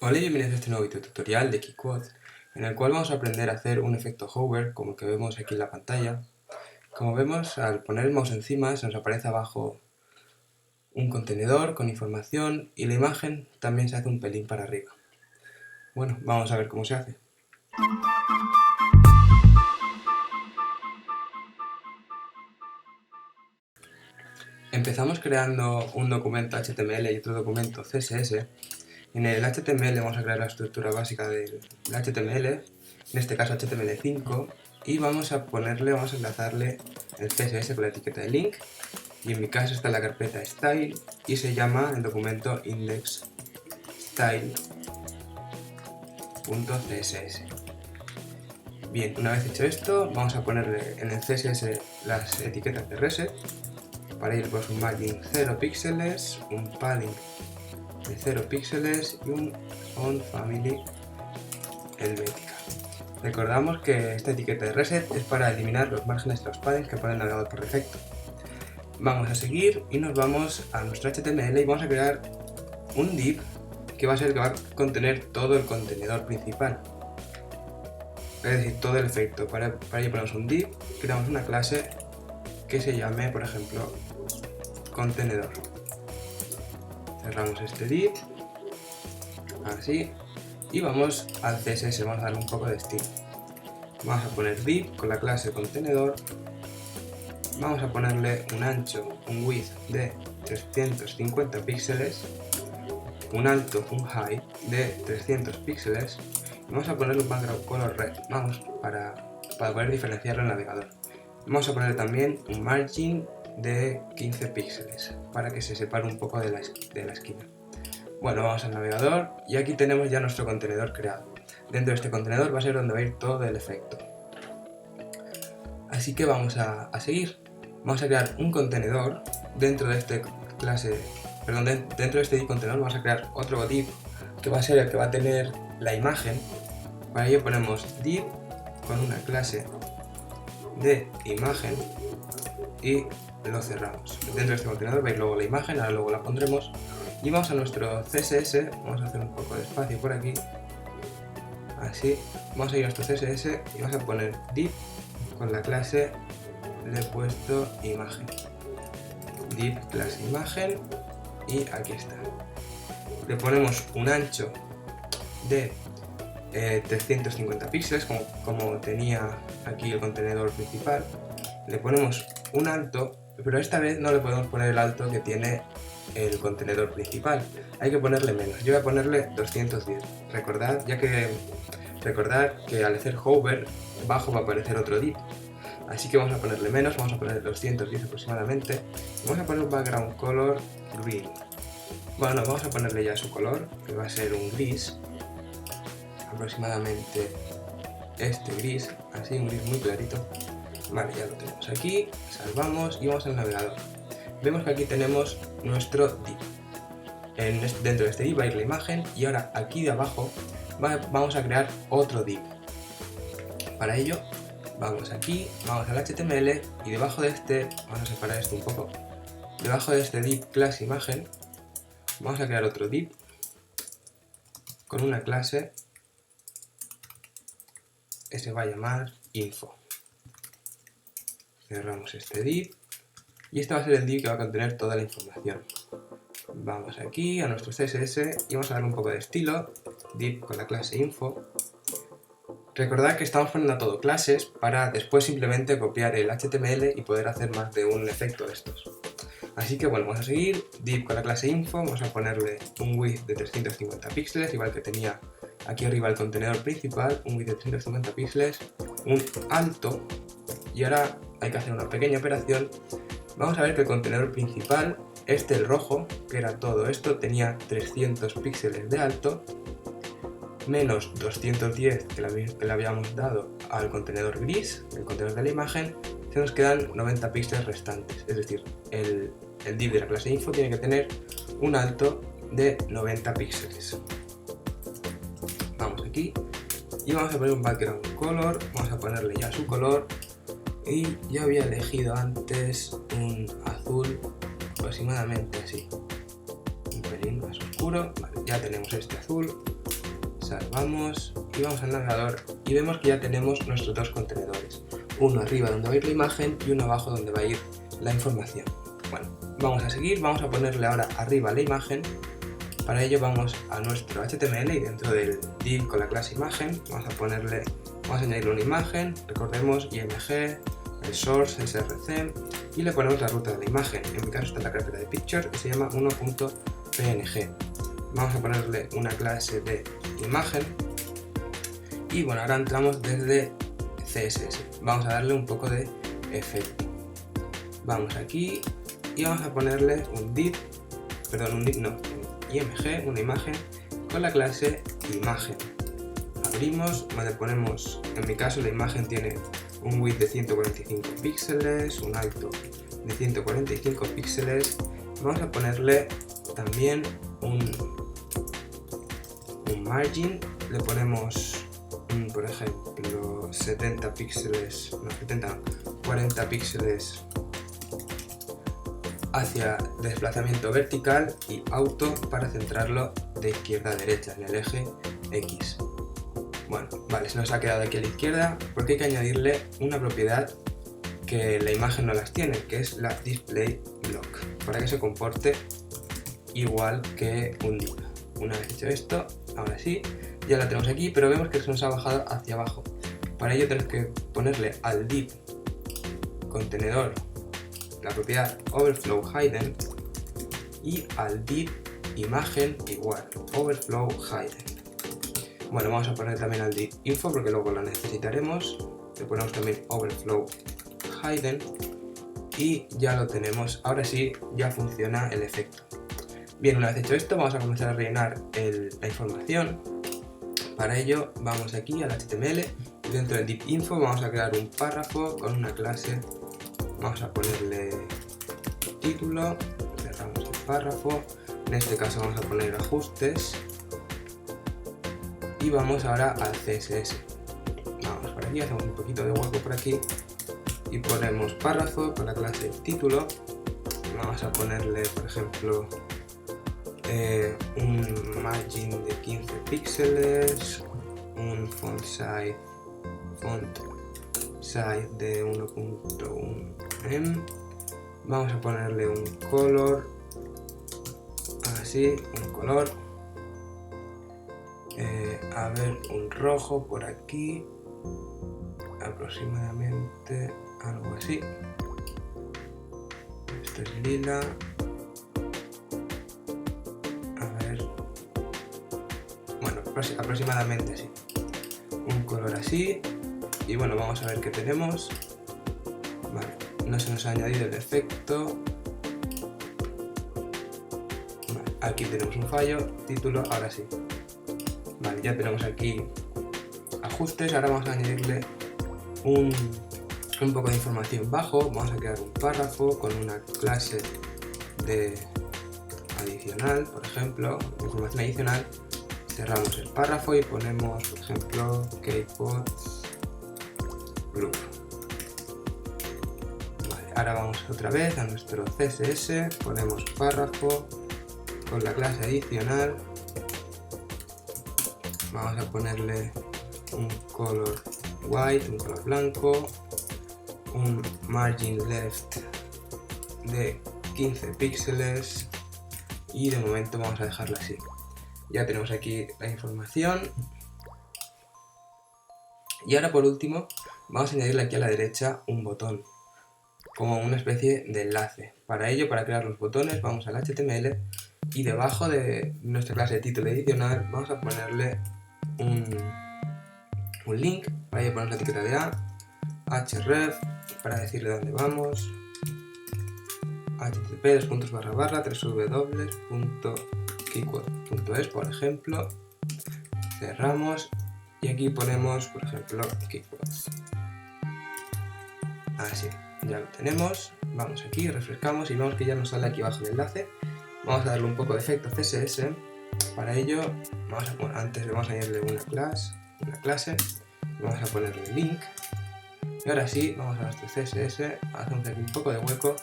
Hola y bienvenidos a este nuevo video tutorial de KiQuote, en el cual vamos a aprender a hacer un efecto hover, como el que vemos aquí en la pantalla. Como vemos, al poner el mouse encima se nos aparece abajo un contenedor con información y la imagen también se hace un pelín para arriba. Bueno, vamos a ver cómo se hace. Empezamos creando un documento HTML y otro documento CSS. En el HTML vamos a crear la estructura básica del HTML, en este caso HTML5, y vamos a enlazarle el CSS con la etiqueta de link, y en mi caso está en la carpeta style y se llama el documento indexstyle.css. Bien, una vez hecho esto, vamos a ponerle en el CSS las etiquetas de reset. Para ello pues un margin 0 píxeles, un padding de 0 píxeles y un font family helvética. Recordamos que esta etiqueta de reset es para eliminar los márgenes de los paddings que pone el navegador por defecto. Vamos a seguir y nos vamos a nuestro HTML y vamos a crear un div que va a ser el que va a contener todo el contenedor principal, es decir, todo el efecto. Para ello ponemos un div, creamos una clase que se llame, por ejemplo, contenedor. Cerramos este div, así, y vamos al CSS, vamos a darle un poco de estilo. Vamos a poner div con la clase contenedor, vamos a ponerle un ancho, un width de 350 píxeles, un alto, un height de 300 píxeles, y vamos a ponerle un background color red, para poder diferenciarlo en el navegador. Vamos a poner también un margin de 15 píxeles para que se separe un poco de la esquina. Bueno, vamos al navegador y aquí tenemos ya nuestro contenedor creado. Dentro de este contenedor va a ser donde va a ir todo el efecto. Así que vamos a seguir. Vamos a crear un contenedor dentro de este dentro de este div contenedor vamos a crear otro div que va a ser el que va a tener la imagen. Para ello ponemos div con una clase de imagen y lo cerramos. Dentro de este contenedor veis luego la imagen, ahora luego la pondremos. Y vamos a nuestro CSS, vamos a hacer un poco de espacio por aquí, así. Vamos a ir a nuestro CSS y vamos a poner div con la clase, le he puesto imagen, div clase imagen, y aquí está. Le ponemos un ancho de 350 píxeles como tenía aquí el contenedor principal. Le ponemos un alto, pero esta vez no le podemos poner el alto que tiene el contenedor principal, hay que ponerle menos. Yo voy a ponerle 210. Recordad que al hacer hover bajo va a aparecer otro div, así que vamos a ponerle menos, vamos a poner 210 aproximadamente. Vamos a poner un background color green. Bueno, vamos a ponerle ya su color, que va a ser un gris, aproximadamente este gris, así, un gris muy clarito. Vale, ya lo tenemos aquí, salvamos y vamos al navegador. Vemos que aquí tenemos nuestro div. Dentro de este div va a ir la imagen y ahora aquí de abajo vamos a crear otro div. Para ello vamos aquí, vamos al HTML y debajo de este, vamos a separar esto un poco, debajo de este div class imagen vamos a crear otro div con una clase que se va a llamar info. Cerramos este div y este va a ser el div que va a contener toda la información. Vamos aquí a nuestro CSS y vamos a darle un poco de estilo, div con la clase info. Recordad que estamos poniendo a todo clases para después simplemente copiar el HTML y poder hacer más de un efecto de estos. Así que bueno, vamos a seguir, div con la clase info, vamos a ponerle un width de 350 píxeles, igual que tenía aquí arriba el contenedor principal, un width de 350 píxeles, un alto, y ahora hay que hacer una pequeña operación. Vamos a ver que el contenedor principal, el rojo, que era todo esto, tenía 300 píxeles de alto, menos 210 que le habíamos dado al contenedor gris, el contenedor de la imagen, se nos quedan 90 píxeles restantes. Es decir, el div de la clase info tiene que tener un alto de 90 píxeles. Vamos aquí y vamos a poner un background color, vamos a ponerle ya su color. Y yo había elegido antes un azul aproximadamente así, un pelín más oscuro. Vale, ya tenemos este azul. salvamos y vamos al navegador y vemos que ya tenemos nuestros dos contenedores, uno arriba donde va a ir la imagen y uno abajo donde va a ir la información. Bueno, vamos a seguir, vamos a ponerle ahora arriba la imagen. Para ello vamos a nuestro HTML y dentro del div con la clase imagen vamos a añadirle una imagen, recordemos img, el source, src y le ponemos la ruta de la imagen. En mi caso está en la carpeta de picture y se llama 1.png. Vamos a ponerle una clase de imagen y bueno, ahora entramos desde CSS. Vamos a darle un poco de efecto. Vamos aquí y vamos a ponerle un img, una imagen con la clase imagen. Abrimos, le ponemos, en mi caso la imagen tiene un width de 145 píxeles, un alto de 145 píxeles. Vamos a ponerle también un margin, le ponemos por ejemplo 70 píxeles, no 70, 40 píxeles hacia desplazamiento vertical y auto para centrarlo de izquierda a derecha en el eje X. Bueno, vale, se nos ha quedado aquí a la izquierda porque hay que añadirle una propiedad que la imagen no las tiene, que es la display block, para que se comporte igual que un div. Una vez hecho esto, ahora sí, ya la tenemos aquí, pero vemos que se nos ha bajado hacia abajo. Para ello tenemos que ponerle al div contenedor la propiedad overflow hidden y al div imagen igual overflow hidden. Bueno, vamos a poner también al div info porque luego lo necesitaremos. Le ponemos también overflow hidden y ya lo tenemos. Ahora sí, ya funciona el efecto. Bien, una vez hecho esto, vamos a comenzar a rellenar la información. Para ello, vamos aquí al HTML y dentro del div info vamos a crear un párrafo con una clase. Vamos a ponerle título, cerramos el párrafo. En este caso vamos a poner ajustes y vamos ahora al CSS. Vamos por aquí, hacemos un poquito de hueco por aquí y ponemos párrafo con la clase título. Vamos a ponerle, por ejemplo, un margin de 15 píxeles, un font size de 1.1 em. Vamos a ponerle un color, así, un color. A ver, un rojo por aquí, aproximadamente algo así. Esto es lila. A ver, bueno, aproximadamente así. Un color así. Y bueno, vamos a ver qué tenemos. Vale, no se nos ha añadido el efecto. Vale, aquí tenemos un fallo, título, ahora sí. Vale, ya tenemos aquí ajustes, ahora vamos a añadirle un poco de información bajo. Vamos a crear un párrafo con una clase de adicional, por ejemplo, información adicional. Cerramos el párrafo y ponemos, por ejemplo, Kpods Group. Vale, ahora vamos otra vez a nuestro CSS, ponemos párrafo con la clase adicional. Vamos a ponerle un color white, un color blanco, un margin left de 15 píxeles y de momento vamos a dejarlo así. Ya tenemos aquí la información y ahora por último vamos a añadirle aquí a la derecha un botón como una especie de enlace. Para ello, para crear los botones, vamos al HTML y debajo de nuestra clase de título adicional vamos a ponerle un link. Para ello ponemos la etiqueta de href para decirle dónde vamos, http://www.keyquote.es, por ejemplo. Cerramos y aquí ponemos, por ejemplo, keyquotes. Así, ya lo tenemos. Vamos aquí, refrescamos y vemos que ya nos sale aquí abajo el enlace. Vamos a darle un poco de efecto CSS. Para ello, antes le vamos a añadirle una clase, vamos a ponerle link. Y ahora sí, vamos a nuestro CSS, hacemos aquí un poco de hueco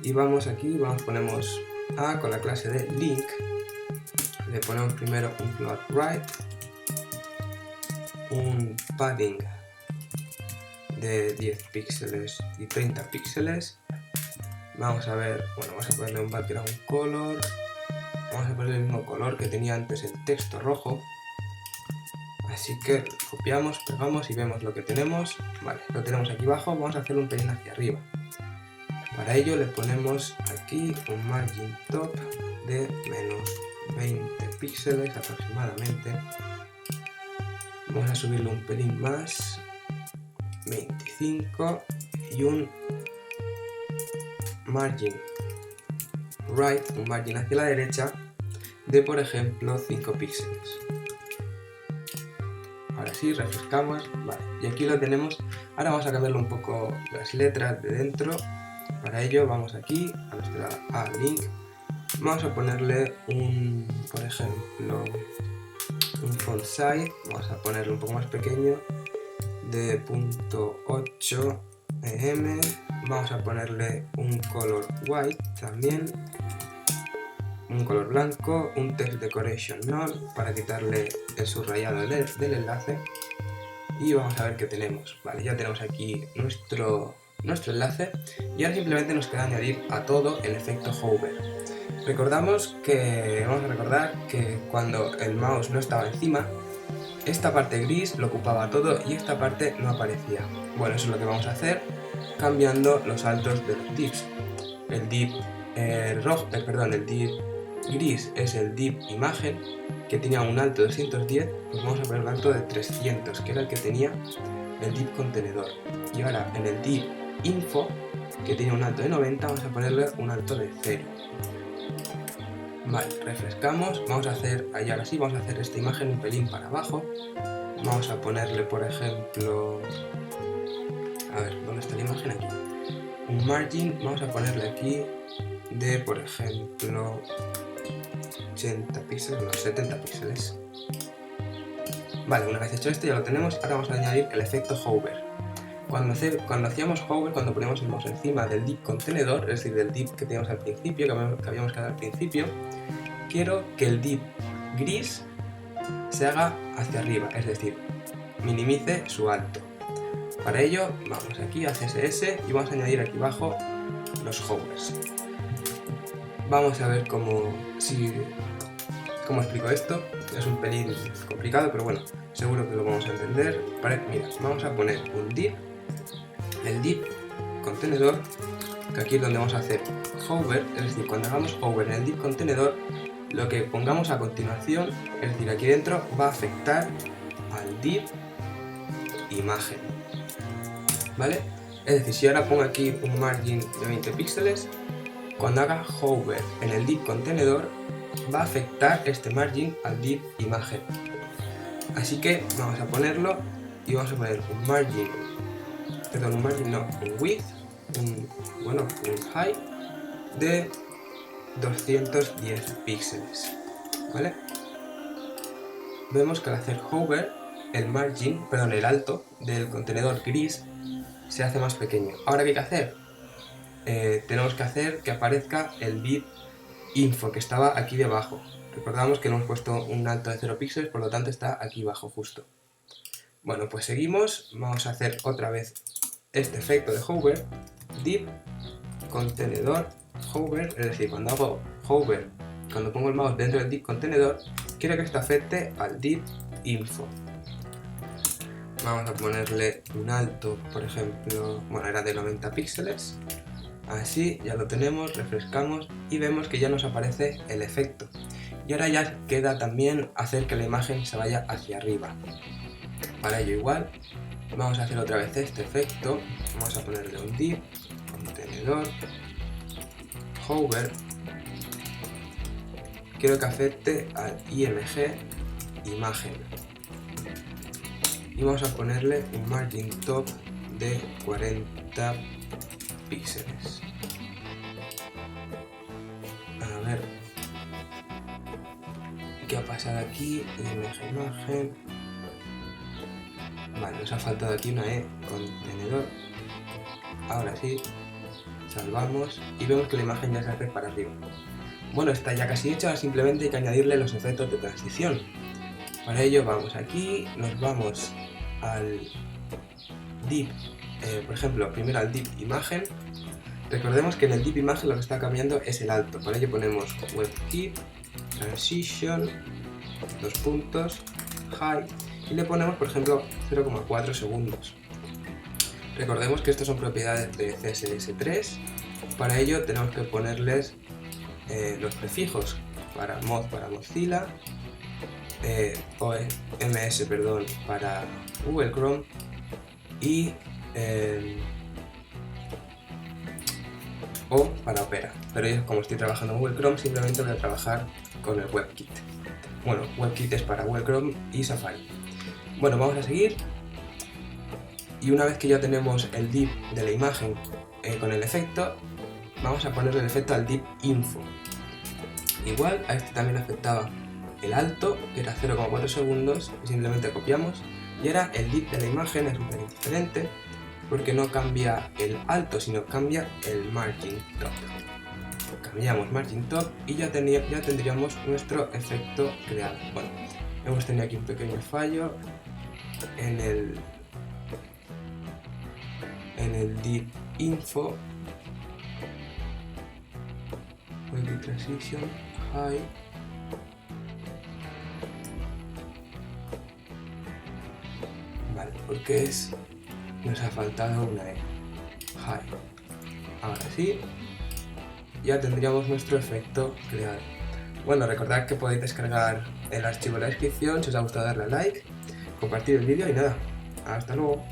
y vamos aquí, ponemos A con la clase de link, le ponemos primero un float right un padding de 10 píxeles y 30 píxeles. Vamos a ver, bueno, vamos a ponerle un background color. Vamos a ponerle el mismo color que tenía antes el texto rojo. Así que copiamos, pegamos y vemos lo que tenemos. Vale, lo tenemos aquí abajo, vamos a hacer un pelín hacia arriba. Para ello le ponemos aquí un margin top de menos 20 píxeles aproximadamente. Vamos a subirlo un pelín más, 25, y un margin right, un margin hacia la derecha de, por ejemplo, 5 píxeles. Ahora sí, refrescamos, vale, y aquí lo tenemos. Ahora vamos a cambiarle un poco las letras de dentro. Para ello vamos aquí a nuestra link, vamos a ponerle un, por ejemplo, un font size, vamos a ponerle un poco más pequeño, de 0.8 em, vamos a ponerle un color white también, un color blanco, un text decoration none para quitarle el subrayado del enlace, y vamos a ver qué tenemos. Vale, ya tenemos aquí nuestro enlace, y ahora simplemente nos queda añadir a todo el efecto hover. Vamos a recordar que cuando el mouse no estaba encima, esta parte gris lo ocupaba todo y esta parte no aparecía. Bueno, eso es lo que vamos a hacer cambiando los altos de los divs. El div el div gris es el div imagen, que tenía un alto de 210, pues vamos a poner un alto de 300, que era el que tenía el div contenedor. Y ahora en el div info, que tiene un alto de 90, vamos a ponerle un alto de 0. Vale, refrescamos, vamos a hacer, ahí ahora sí, vamos a hacer esta imagen un pelín para abajo. Vamos a ponerle, por ejemplo, a ver, ¿dónde está la imagen? Aquí. Un margin, vamos a ponerle aquí de, por ejemplo, 80 píxeles, no, 70 píxeles. Vale, una vez hecho esto ya lo tenemos, ahora vamos a añadir el efecto hover. Cuando hacíamos hover, cuando poníamos el mouse encima del div contenedor, es decir, del div que teníamos al principio, que habíamos creado al principio, quiero que el div gris se haga hacia arriba, es decir, minimice su alto. Para ello, vamos aquí a CSS y vamos a añadir aquí abajo los hovers. Vamos a ver cómo explico esto. Es un pelín complicado, pero bueno, seguro que lo vamos a entender. Mira, vamos a poner un div, el div contenedor, que aquí es donde vamos a hacer hover, es decir, cuando hagamos hover en el div contenedor, lo que pongamos a continuación, es decir, aquí dentro, va a afectar al div imagen, ¿vale? Es decir, si ahora pongo aquí un margin de 20 píxeles, cuando haga hover en el div contenedor, va a afectar este margin al div imagen. Así que vamos a ponerlo y vamos a poner un width, un height de 210 píxeles, ¿vale? Vemos que al hacer hover, el alto del contenedor gris se hace más pequeño. Ahora, ¿qué hay que hacer? Tenemos que hacer que aparezca el div info que estaba aquí debajo. Recordamos que le hemos puesto un alto de 0 píxeles, por lo tanto está aquí abajo justo. Bueno, pues seguimos, vamos a hacer otra vez este efecto de hover, div contenedor hover, es decir, cuando hago hover, cuando pongo el mouse dentro del div contenedor, quiero que esto afecte al div info. Vamos a ponerle un alto, por ejemplo, bueno, era de 90 píxeles. Así, ya lo tenemos, refrescamos y vemos que ya nos aparece el efecto. Y ahora ya queda también hacer que la imagen se vaya hacia arriba. Para ello igual, vamos a hacer otra vez este efecto. Vamos a ponerle un div, contenedor, hover. Quiero que afecte al img imagen. Y vamos a ponerle un margin top de 40 píxeles. A ver qué ha pasado aquí. Imagen. Vale, nos ha faltado aquí una contenedor. Ahora sí, salvamos y vemos que la imagen ya se hace para arriba. Bueno, está ya casi hecho, ahora simplemente hay que añadirle los efectos de transición. Para ello vamos aquí, nos vamos al div, por ejemplo, primero al div imagen. Recordemos que en el div imagen lo que está cambiando es el alto. Para ello ponemos WebKit, transition, 2 puntos, height, y le ponemos, por ejemplo, 0,4 segundos. Recordemos que estas son propiedades de CSS3. Para ello tenemos que ponerles los prefijos para mod para Mozilla, MS para Google Chrome y O para Opera. Pero yo, como estoy trabajando en Google Chrome, simplemente voy a trabajar con el WebKit. Bueno, WebKit es para Google Chrome y Safari. Bueno, vamos a seguir. Y una vez que ya tenemos el div de la imagen con el efecto, vamos a ponerle el efecto al div info. Igual a este también afectaba el alto, que era 0,4 segundos, y simplemente copiamos. Y ahora el div de la imagen es un pelín diferente, porque no cambia el alto, sino cambia el margin top. Cambiamos margin top y ya tendríamos nuestro efecto creado. Bueno, hemos tenido aquí un pequeño fallo en el div info, transition, high. Vale, porque nos ha faltado una E. High. Ahora sí, ya tendríamos nuestro efecto creado. Bueno, recordad que podéis descargar el archivo en la descripción. Si os ha gustado, darle a like, compartir el vídeo y nada, hasta luego.